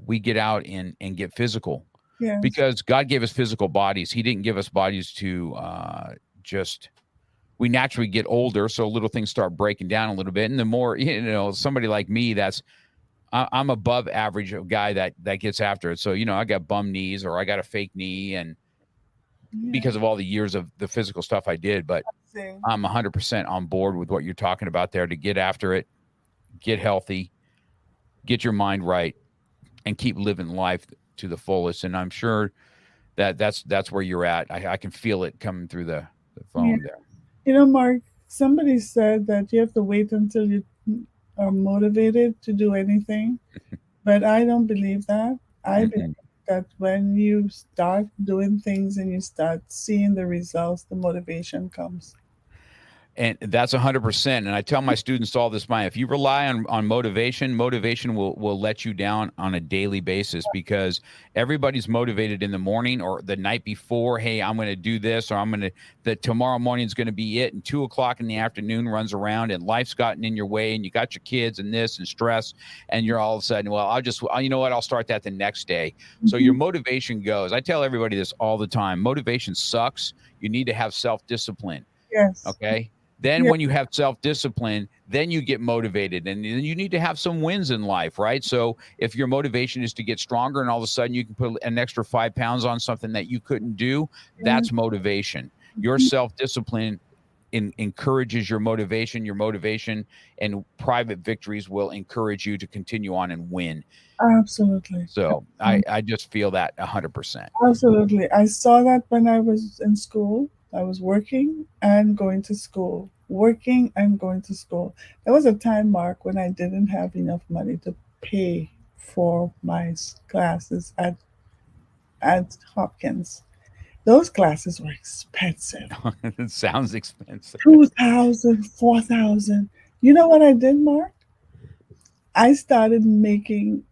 we get out and get physical, Yes. because God gave us physical bodies. He didn't give us bodies to we naturally get older, so little things start breaking down a little bit. And the more, somebody like me, I'm above average of guy that gets after it. So, I got bum knees, or I got a fake knee, and because of all the years of the physical stuff I did. But I'm 100% on board with what you're talking about there, to get after it, get healthy, get your mind right, and keep living life to the fullest. And I'm sure that's where you're at. I can feel it coming through the phone there. Mark, somebody said that you have to wait until you are motivated to do anything, but I don't believe that. I believe that when you start doing things and you start seeing the results, the motivation comes. And that's 100%. And I tell my students all this time, if you rely on motivation will let you down on a daily basis, because everybody's motivated in the morning or the night before. Hey, I'm going to do this, or that tomorrow morning is going to be it. And 2:00 in the afternoon runs around, and life's gotten in your way, and you got your kids and this and stress. And you're all of a sudden, well, I'll start that the next day. So your motivation goes. I tell everybody this all the time. Motivation sucks. You need to have self-discipline. Yes. Okay. Then when you have self-discipline, then you get motivated, and you need to have some wins in life, right? So if your motivation is to get stronger, and all of a sudden you can put an extra 5 pounds on something that you couldn't do, that's motivation. Your self-discipline encourages your motivation. Your motivation and private victories will encourage you to continue on and win. Absolutely. So I just feel that 100%. Absolutely. I saw that when I was in school. I was working and going to school, working and going to school. There was a time, Mark, when I didn't have enough money to pay for my classes at Hopkins. Those classes were expensive. It sounds expensive. $2,000, $4,000. You know what I did, Mark? I started making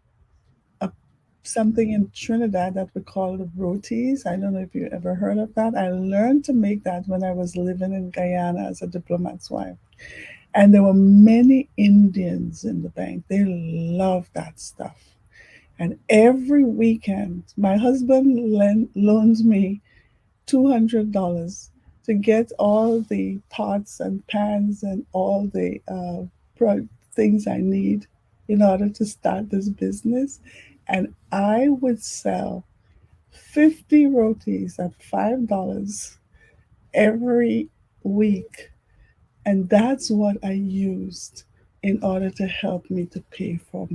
something in Trinidad that we call the rotis. I don't know if you ever heard of that. I learned to make that when I was living in Guyana as a diplomat's wife. And there were many Indians in the bank. They loved that stuff. And every weekend, my husband loans me $200 to get all the pots and pans and all the things I need in order to start this business. And I would sell 50 rotis at $5 every week. And that's what I used in order to help me to pay for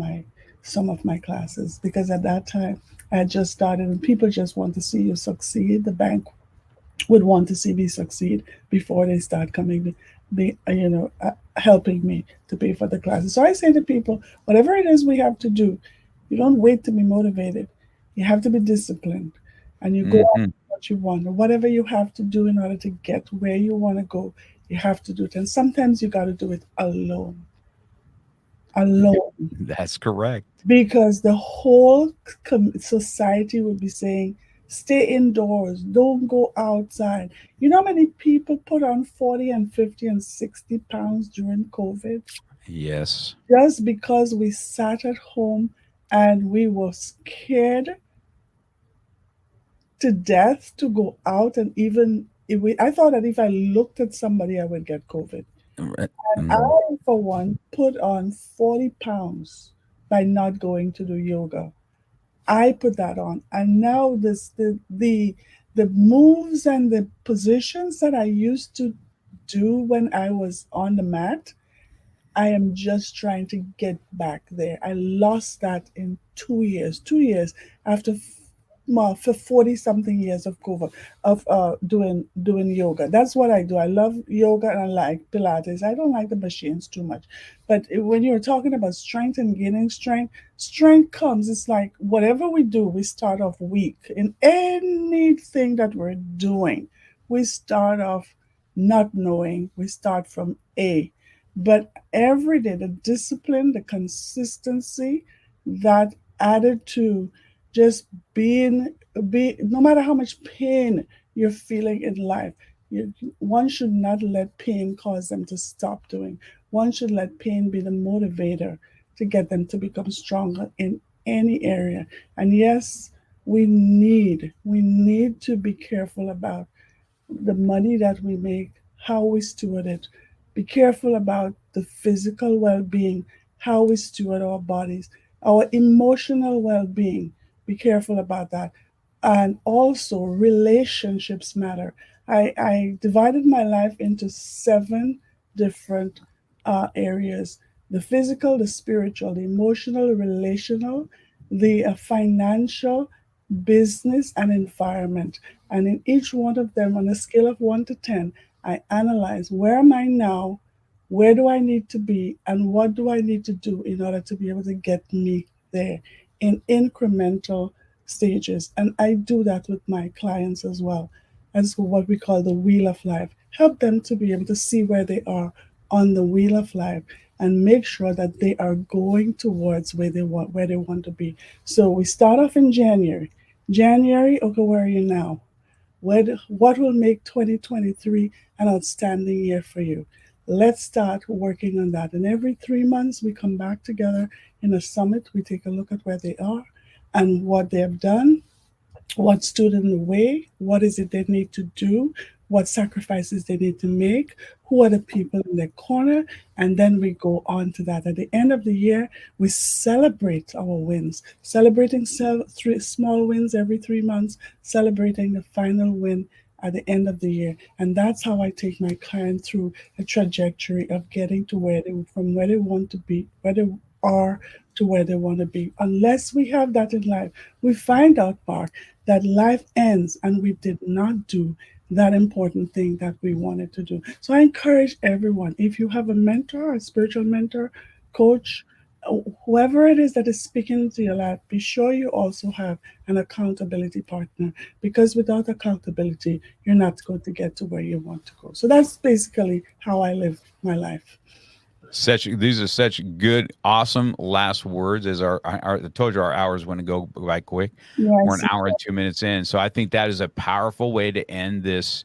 some of my classes. Because at that time, I had just started, and people just want to see you succeed. The bank would want to see me succeed before they start helping me to pay for the classes. So I say to people, whatever it is we have to do, you don't wait to be motivated. You have to be disciplined, and you go after what you want, or whatever you have to do in order to get where you want to go. You have to do it, and sometimes you got to do it alone. Alone. That's correct. Because the whole society would be saying, stay indoors, don't go outside. You know how many people put on 40 and 50 and 60 pounds during COVID? Yes. Just because we sat at home and we were scared to death to go out. And even I thought that if I looked at somebody, I would get COVID. And I, for one, put on 40 pounds by not going to do yoga. I put that on. And now the moves and the positions that I used to do when I was on the mat, I am just trying to get back there. I lost that in 2 years. 2 years after for 40 something years of COVID, of doing yoga. That's what I do. I love yoga and I like Pilates. I don't like the machines too much. But when you're talking about strength and gaining strength comes. It's like whatever we do, we start off weak. In anything that we're doing, we start off not knowing. We start from A. But every day, the discipline, the consistency, that added to just be no matter how much pain you're feeling in life, one should not let pain cause them to stop doing. One should let pain be the motivator to get them to become stronger in any area. And yes, we need to be careful about the money that we make, how we steward it. Be careful about the physical well-being, how we steward our bodies, our emotional well-being. Be careful about that. And also relationships matter. I divided my life into 7 different areas: the physical, the spiritual, the emotional, the relational, the financial, business, and environment. And in each one of them, on a scale of 1 to 10, I analyze, where am I now? Where do I need to be? And what do I need to do in order to be able to get me there in incremental stages? And I do that with my clients as well, as what we call the wheel of life. Help them to be able to see where they are on the wheel of life and make sure that they are going towards where they want to be. So we start off in January. Okay, where are you now? What will make 2023 an outstanding year for you? Let's start working on that. And every 3 months, we come back together in a summit. We take a look at where they are and what they have done, what stood in the way, what is it they need to do, what sacrifices they need to make, who are the people in their corner, and then we go on to that. At the end of the year, we celebrate our wins, celebrating 3 small wins every 3 months, celebrating the final win at the end of the year. And that's how I take my client through a trajectory of getting to from where they want to be, where they are to where they want to be. Unless we have that in life, we find out, Mark, that life ends and we did not do that important thing that we wanted to do. So I encourage everyone, if you have a mentor, a spiritual mentor, coach, whoever it is that is speaking to your life, be sure you also have an accountability partner, because without accountability, you're not going to get to where you want to go. So that's basically how I live my life. These are such good, awesome last words. As I told you, our hours going to go by quick. Yes. We're an hour and 2 minutes in. So I think that is a powerful way to end this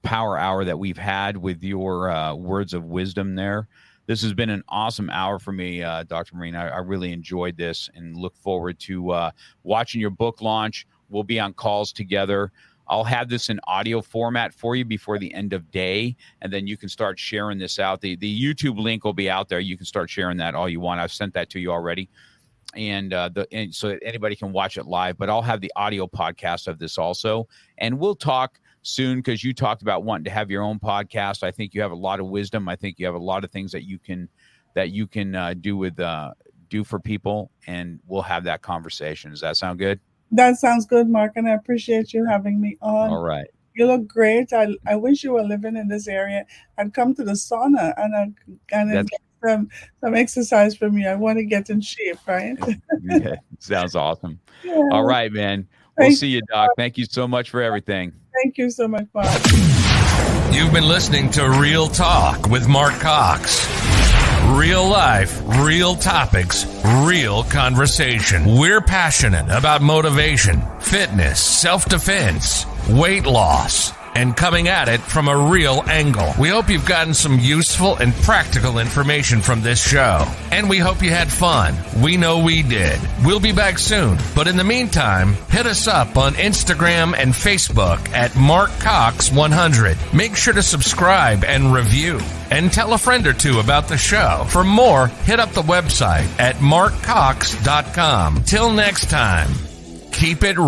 power hour that we've had with your words of wisdom there. This has been an awesome hour for me, Dr. Maureen. I really enjoyed this and look forward to watching your book launch. We'll be on calls together. I'll have this in audio format for you before the end of day, and then you can start sharing this out. The YouTube link will be out there. You can start sharing that all you want. I've sent that to you already, and so anybody can watch it live. But I'll have the audio podcast of this also, and we'll talk soon, because you talked about wanting to have your own podcast. I think you have a lot of wisdom. I think you have a lot of things that you can do for people, and we'll have that conversation. Does that sound good? That sounds good, Mark, and I appreciate you having me on. All right. You look great. I wish you were living in this area. I'd come to the sauna and get some exercise for me. I want to get in shape, right? Yeah, sounds awesome. Yeah. All right, man. We'll see you, Doc. Thank you so much for everything. Thank you so much, Mark. You've been listening to Real Talk with Mark Cox. Real life, real topics, real conversation. We're passionate about motivation, fitness, self-defense, weight loss, and coming at it from a real angle. We hope you've gotten some useful and practical information from this show. And we hope you had fun. We know we did. We'll be back soon. But in the meantime, hit us up on Instagram and Facebook at MarkCox100. Make sure to subscribe and review. And tell a friend or two about the show. For more, hit up the website at markcox.com. Till next time, keep it real.